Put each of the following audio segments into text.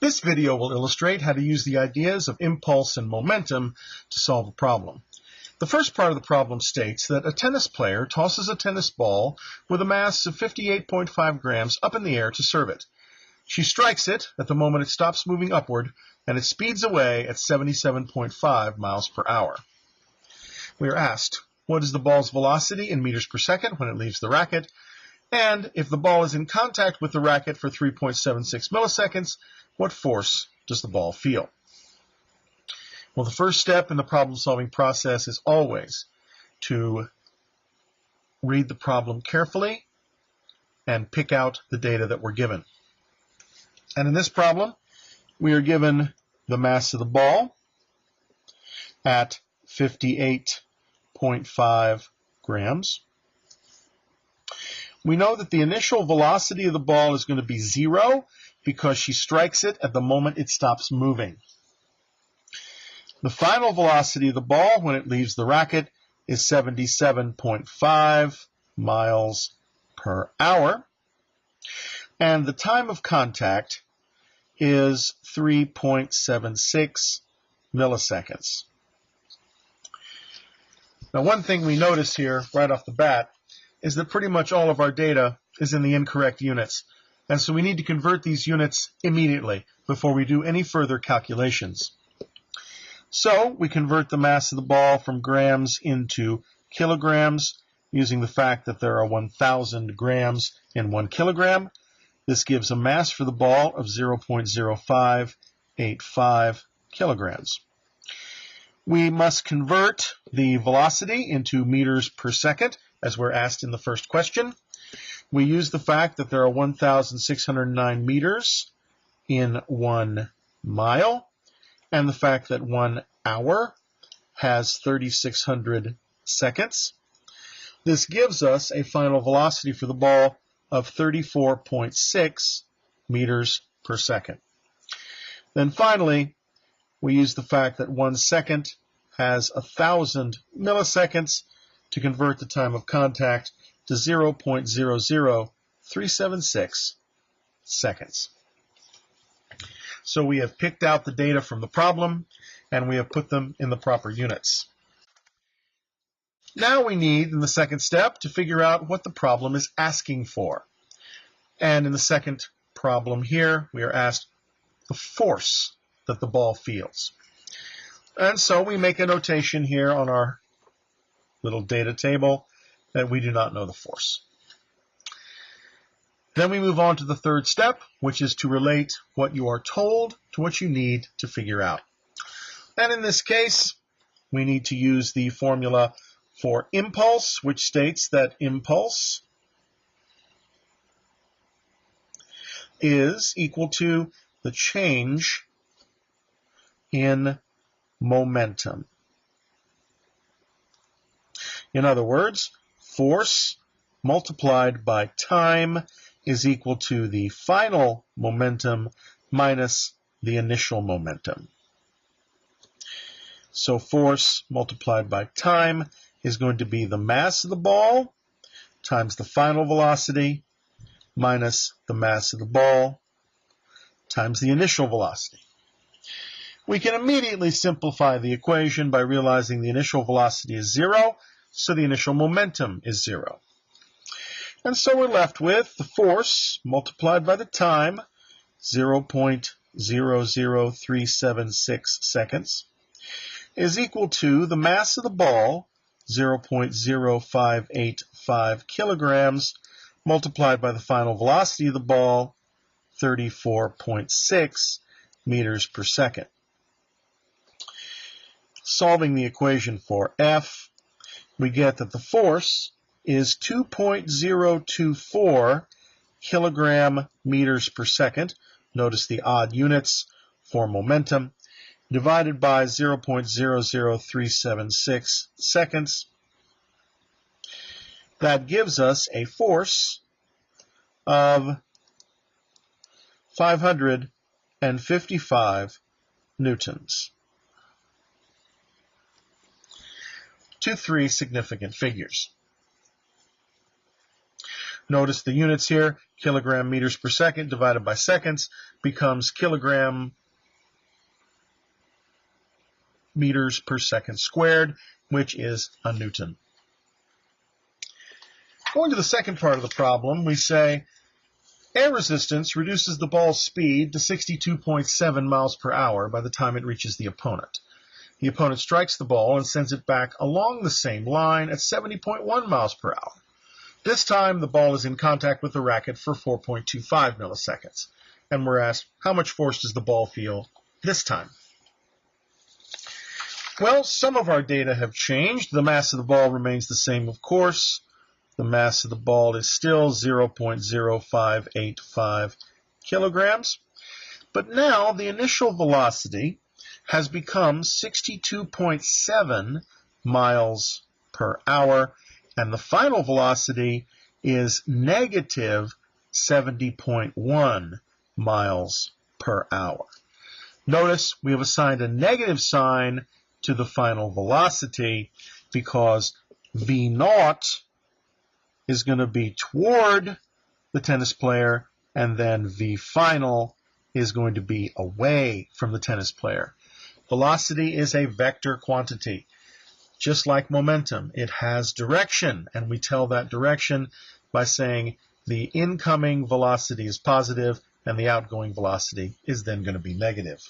This video will illustrate how to use the ideas of impulse and momentum to solve a problem. The first part of the problem states that a tennis player tosses a tennis ball with a mass of 58.5 grams up in the air to serve it. She strikes it at the moment it stops moving upward, and it speeds away at 77.5 miles per hour. We are asked, what is the ball's velocity in meters per second when it leaves the racket? And if the ball is in contact with the racket for 3.76 milliseconds, what force does the ball feel? Well, the first step in the problem-solving process is always to read the problem carefully and pick out the data that we're given. And in this problem, we are given the mass of the ball at 58.5 grams. We know that the initial velocity of the ball is going to be 0 because she strikes it at the moment it stops moving. The final velocity of the ball when it leaves the racket is 77.5 miles per hour. And the time of contact is 3.76 milliseconds. Now, one thing we notice here right off the bat is that pretty much all of our data is in the incorrect units. And so we need to convert these units immediately before we do any further calculations. So we convert the mass of the ball from grams into kilograms using the fact that there are 1,000 grams in 1 kilogram. This gives a mass for the ball of 0.0585 kilograms. We must convert the velocity into meters per second, as we're asked in the first question. We use the fact that there are 1,609 meters in 1 mile, and the fact that 1 hour has 3,600 seconds. This gives us a final velocity for the ball of 34.6 meters per second. Then finally, we use the fact that 1 second has 1,000 milliseconds to convert the time of contact to 0.00376 seconds. So we have picked out the data from the problem, and we have put them in the proper units. Now we need, in the second step, to figure out what the problem is asking for. And in the second problem here, we are asked the force that the ball feels. And so we make a notation here on our little data table that we do not know the force. Then we move on to the third step, which is to relate what you are told to what you need to figure out. And in this case, we need to use the formula for impulse, which states that impulse is equal to the change in momentum. In other words, force multiplied by time is equal to the final momentum minus the initial momentum. So force multiplied by time is going to be the mass of the ball times the final velocity minus the mass of the ball times the initial velocity. We can immediately simplify the equation by realizing the initial velocity is 0, so the initial momentum is 0. And so we're left with the force multiplied by the time, 0.00376 seconds, is equal to the mass of the ball, 0.0585 kilograms, multiplied by the final velocity of the ball, 34.6 meters per second. Solving the equation for F, we get that the force is 2.024 kilogram meters per second. Notice the odd units for momentum, divided by 0.00376 seconds. That gives us a force of 555 newtons. To 3 significant figures. Notice the units here, kilogram meters per second divided by seconds becomes kilogram meters per second squared, which is a Newton. Going to the second part of the problem, we say air resistance reduces the ball's speed to 62.7 miles per hour by the time it reaches the opponent. The opponent strikes the ball and sends it back along the same line at 70.1 miles per hour. This time, the ball is in contact with the racket for 4.25 milliseconds. And we're asked, how much force does the ball feel this time? Well, some of our data have changed. The mass of the ball remains the same, of course. The mass of the ball is still 0.0585 kilograms. But now the initial velocity has become 62.7 miles per hour, and the final velocity is negative 70.1 miles per hour. Notice we have assigned a negative sign to the final velocity because V naught is going to be toward the tennis player, and then V final is going to be away from the tennis player. Velocity is a vector quantity. Just like momentum, it has direction, and we tell that direction by saying the incoming velocity is positive and the outgoing velocity is then going to be negative.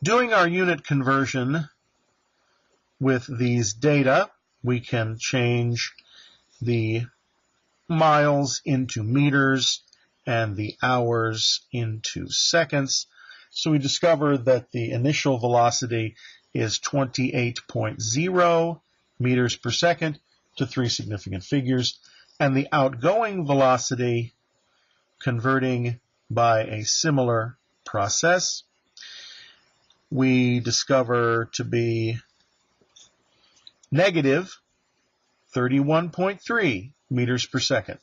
Doing our unit conversion with these data, we can change the miles into meters and the hours into seconds. So we discover that the initial velocity is 28.0 meters per second to 3 significant figures, and the outgoing velocity, converting by a similar process, we discover to be negative 31.3 meters per second.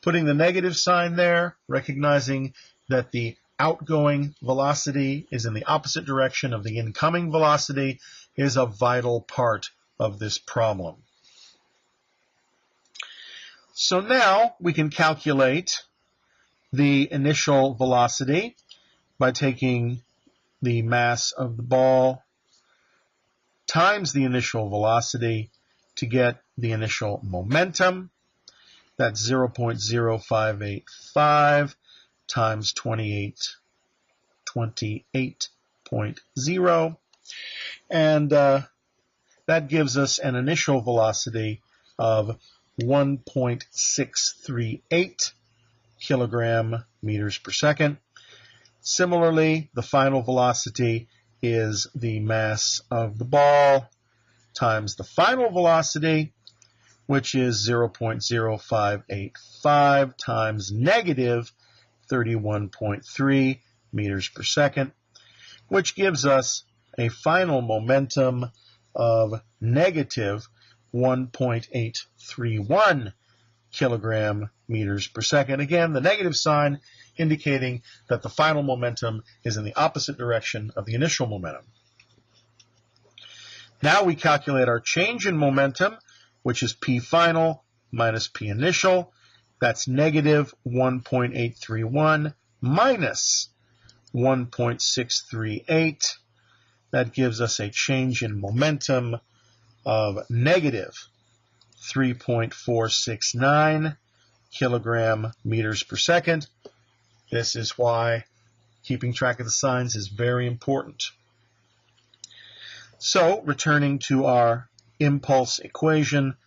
Putting the negative sign there, recognizing that the outgoing velocity is in the opposite direction of the incoming velocity, is a vital part of this problem. So now we can calculate the initial velocity by taking the mass of the ball times the initial velocity to get the initial momentum. That's 0.0585 times 28.0, and that gives us an initial velocity of 1.638 kilogram meters per second. Similarly, the final velocity is the mass of the ball times the final velocity, which is 0.0585 times negative 31.3 meters per second, which gives us a final momentum of negative 1.831 kilogram meters per second. Again, the negative sign indicating that the final momentum is in the opposite direction of the initial momentum. Now we calculate our change in momentum, which is P final minus P initial. That's negative 1.831 minus 1.638. That gives us a change in momentum of negative 3.469 kilogram meters per second. This is why keeping track of the signs is very important. So, returning to our impulse equation,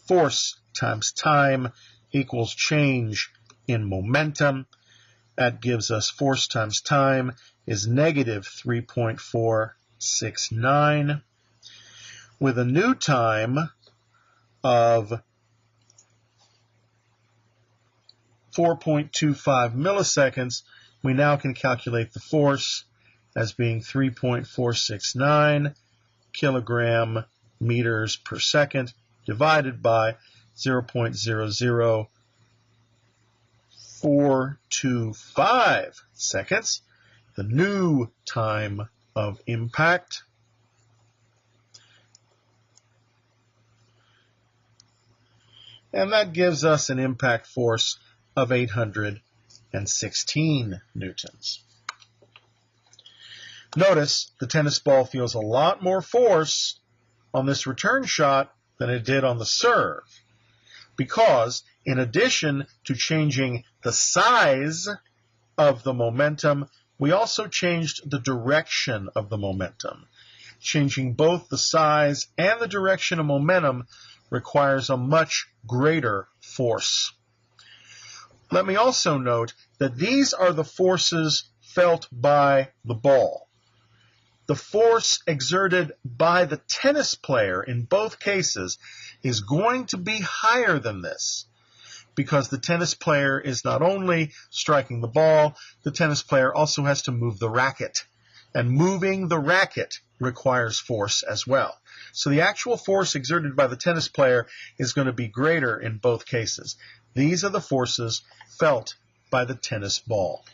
force times time equals change in momentum. That gives us force times time is negative 3.469. With a new time of 4.25 milliseconds, we now can calculate the force as being 3.469 kilogram meters per second divided by 0.00425 seconds, the new time of impact. and that gives us an impact force of 816 newtons. Notice the tennis ball feels a lot more force on this return shot than it did on the serve, because in addition to changing the size of the momentum, we also changed the direction of the momentum. Changing both the size and the direction of momentum requires a much greater force. Let me also note that these are the forces felt by the ball. The force exerted by the tennis player in both cases is going to be higher than this, because the tennis player is not only striking the ball, the tennis player also has to move the racket. And moving the racket requires force as well. So the actual force exerted by the tennis player is going to be greater in both cases. These are the forces felt by the tennis ball.